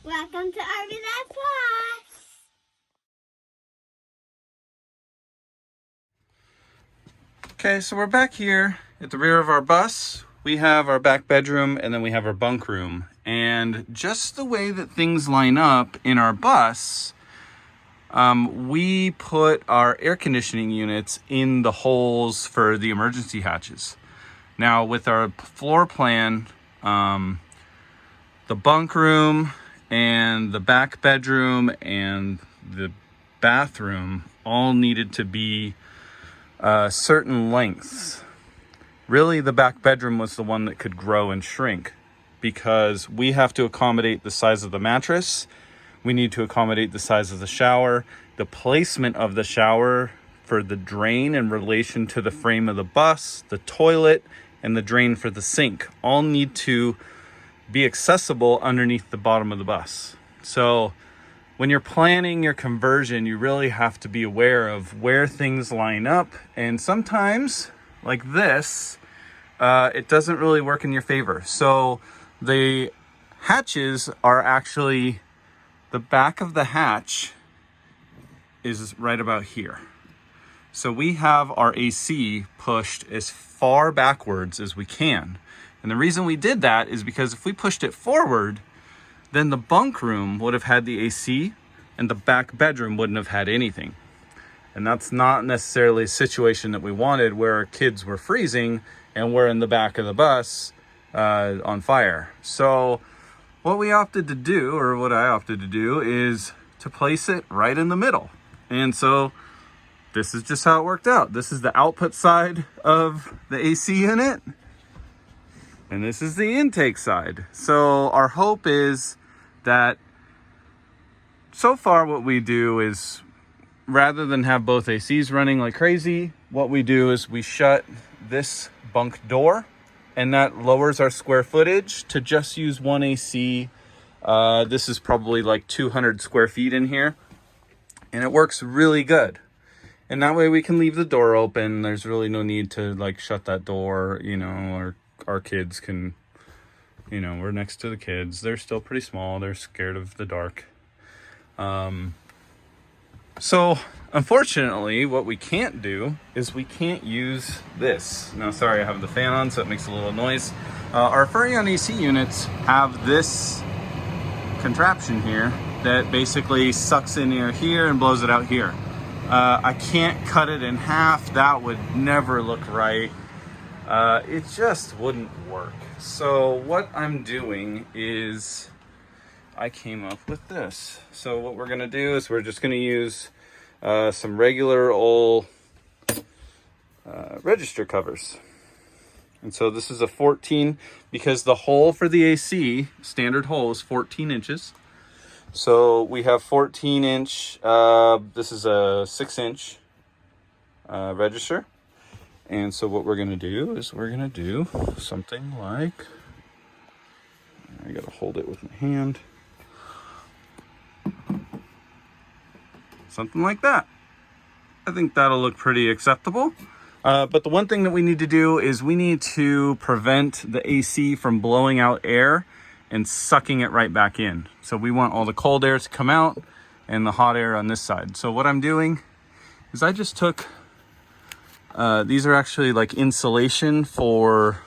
Welcome to RV Plus. Okay, so we're back here at the rear of our bus. We have our back bedroom and then we have our bunk room. And just the way that things line up in our bus, we put our air conditioning units in the holes for the emergency hatches. Now with our floor plan, the bunk room and the back bedroom and the bathroom all needed to be certain lengths. Really, the back bedroom was the one that could grow and shrink because we have to accommodate the size of the mattress. We need to accommodate the size of the shower, the placement of the shower for the drain in relation to the frame of the bus, the toilet, and the drain for the sink all need to be accessible underneath the bottom of the bus. So when you're planning your conversion, you really have to be aware of where things line up. And sometimes, like this, it doesn't really work in your favor. So the hatches are actually, the back of the hatch is right about here. So we have our AC pushed as far backwards as we can. And the reason we did that is because if we pushed it forward, then the bunk room would have had the AC and the back bedroom wouldn't have had anything. And that's not necessarily a situation that we wanted where our kids were freezing and we're in the back of the bus on fire. So what we opted to do, or what I opted to do, is to place it right in the middle. And so this is just how it worked out. This is the output side of the AC unit. And this is the intake side. So our hope is that so far what we do is, rather than have both ACs running like crazy, what we do is we shut this bunk door, and that lowers our square footage to just use one AC. This is probably like 200 square feet in here, and it works really good. And that way we can leave the door open. There's really no need to like shut that door, or our kids can, we're next to the kids. They're still pretty small. They're scared of the dark. So unfortunately, what we can't do is we can't use this. Now, sorry, I have the fan on, so it makes a little noise. Our Furrion AC units have this contraption here that basically sucks in air here and blows it out here. I can't cut it in half. That would never look right. It just wouldn't work. So what I'm doing is I came up with this. So what we're gonna do is we're just gonna use some regular old register covers. And so this is a 14, because the hole for the AC, standard hole, is 14 inches. So we have 14 inch, this is a 6-inch register. And so what we're gonna do is we're gonna do something like, I gotta hold it with my hand. Something like that. I think that'll look pretty acceptable. But the one thing that we need to do is we need to prevent the AC from blowing out air and sucking it right back in. So we want all the cold air to come out and the hot air on this side. So what I'm doing is I just took, these are actually like insulation for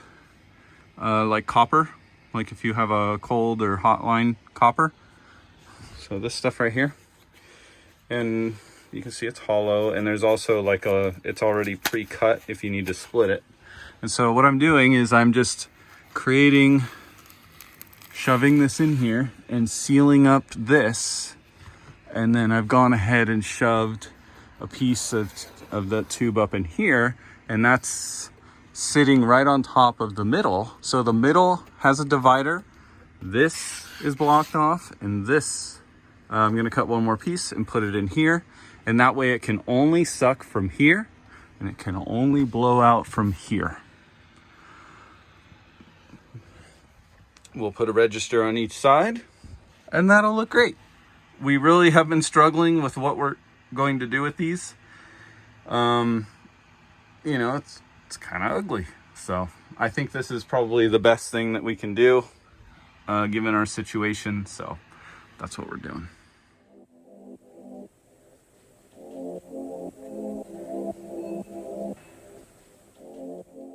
like copper, like if you have a cold or hot line copper. So this stuff right here. And you can see it's hollow, and there's also like it's already pre-cut if you need to split it. And so what I'm doing is I'm just shoving this in here and sealing up this. And then I've gone ahead and shoved a piece of that tube up in here, and that's sitting right on top of the middle. So the middle has a divider. This is blocked off, and this, I'm gonna cut one more piece and put it in here. And that way it can only suck from here and it can only blow out from here. We'll put a register on each side and that'll look great. We really have been struggling with what we're going to do with these. It's kind of ugly. So I think this is probably the best thing that we can do given our situation. So that's what we're doing.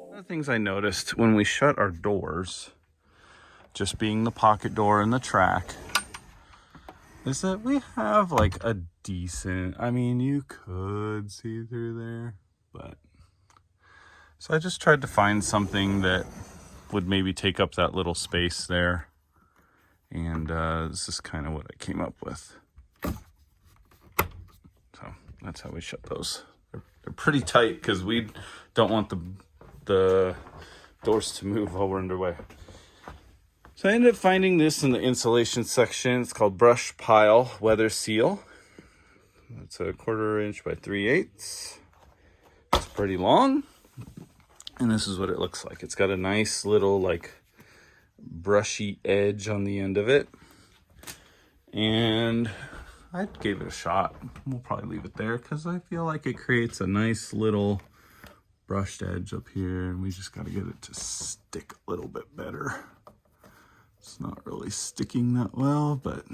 One of the things I noticed when we shut our doors, just being the pocket door and the track, is that we have like a decent, I mean, you could see through there, but so I just tried to find something that would maybe take up that little space there. And this is kind of what I came up with. So that's how we shut those. They're pretty tight because we don't want the doors to move while we're underway. So I ended up finding this in the insulation section. It's called Brush Pile Weather Seal. It's a 1/4 inch by 3/8. It's pretty long. And this is what it looks like. It's got a nice little like brushy edge on the end of it. And I gave it a shot. We'll probably leave it there because I feel like it creates a nice little brushed edge up here, and we just got to get it to stick a little bit better. It's not really sticking that well, but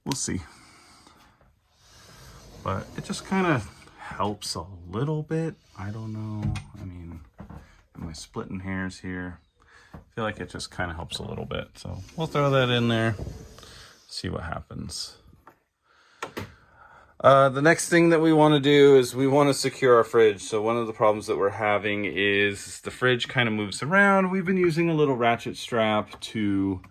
we'll see. But it just kind of helps a little bit. I don't know. I mean, am I splitting hairs here? I feel like it just kind of helps a little bit. So we'll throw that in there, see what happens. The next thing that we want to do is we want to secure our fridge. So one of the problems that we're having is the fridge kind of moves around. We've been using a little ratchet strap to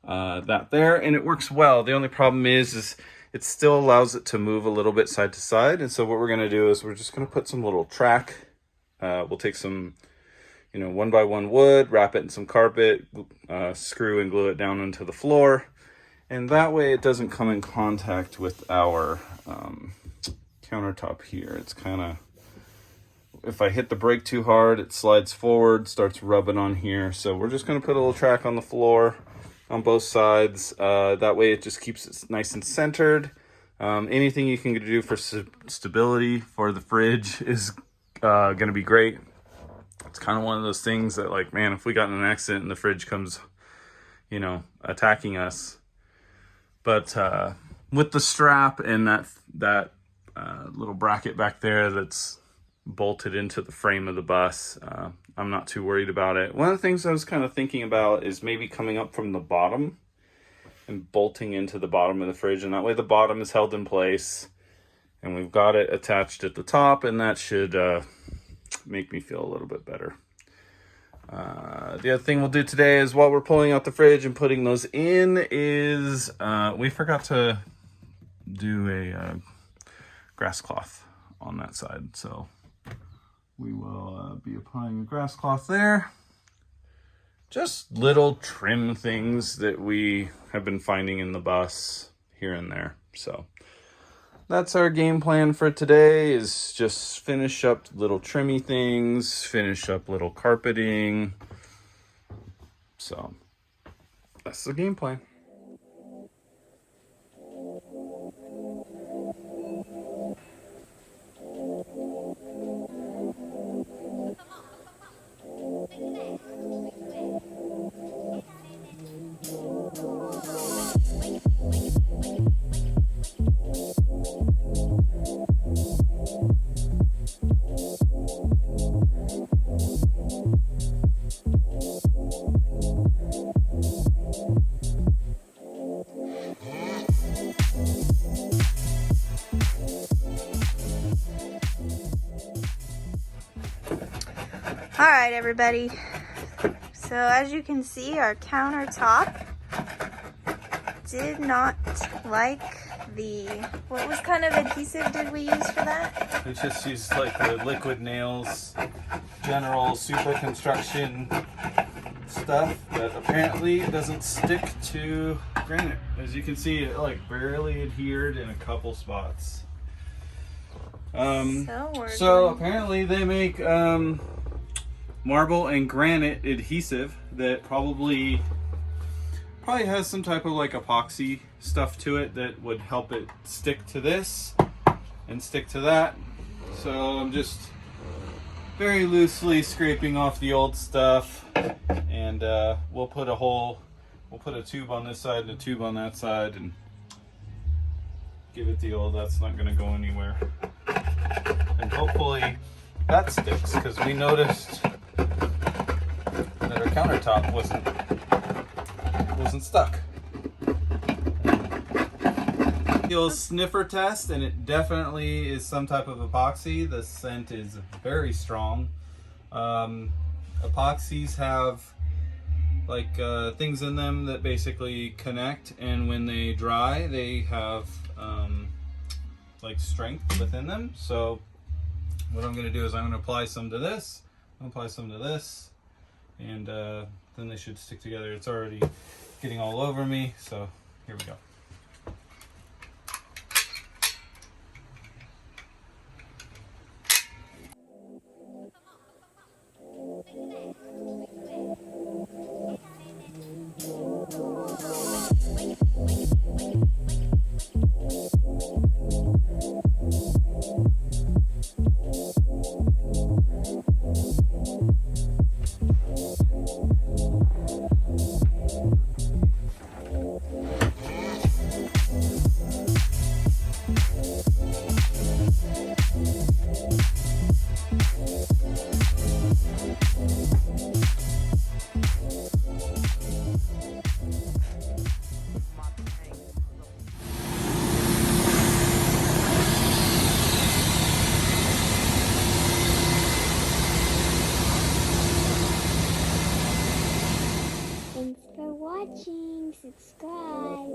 that there, and it works well. The only problem is it still allows it to move a little bit side to side. And so what we're going to do is we're just going to put some little track. We'll take some 1x1 wood, wrap it in some carpet, screw and glue it down into the floor. And that way it doesn't come in contact with our countertop here. It's kind of, if I hit the brake too hard, it slides forward, starts rubbing on here. So we're just going to put a little track on the floor on both sides. That way it just keeps it nice and centered. Anything you can do for stability for the fridge is going to be great. It's kind of one of those things that, like, man, if we got in an accident and the fridge comes, attacking us. But with the strap and that little bracket back there that's bolted into the frame of the bus, I'm not too worried about it. One of the things I was kind of thinking about is maybe coming up from the bottom and bolting into the bottom of the fridge. And that way the bottom is held in place. And we've got it attached at the top, and that should make me feel a little bit better. The other thing we'll do today is, while we're pulling out the fridge and putting those in, is we forgot to do a grass cloth on that side. So we will be applying a grass cloth there. Just little trim things that we have been finding in the bus here and there. So that's our game plan for today, is just finish up little trimmy things, finish up little carpeting. So that's the game plan. All right, everybody. So as you can see, our countertop did not like what was kind of adhesive did we use for that? We just used like the liquid nails, general super construction stuff, but apparently it doesn't stick to granite. As you can see, it like barely adhered in a couple spots. So apparently they make marble and granite adhesive that probably has some type of like epoxy stuff to it that would help it stick to this and stick to that. So I'm just very loosely scraping off the old stuff, and we'll put a hole we'll put a tube on this side and a tube on that side and give it the old, that's not going to go anywhere. And hopefully that sticks, because we noticed that our countertop wasn't stuck. The old sniffer test, and it definitely is some type of epoxy. The scent is very strong. Epoxies have like things in them that basically connect, and when they dry they have like strength within them. So what I'm going to do is I'm going to apply some to this, I'm going to apply some to this, and then they should stick together. It's already getting all over me, so here we go. Thanks for watching. Subscribe.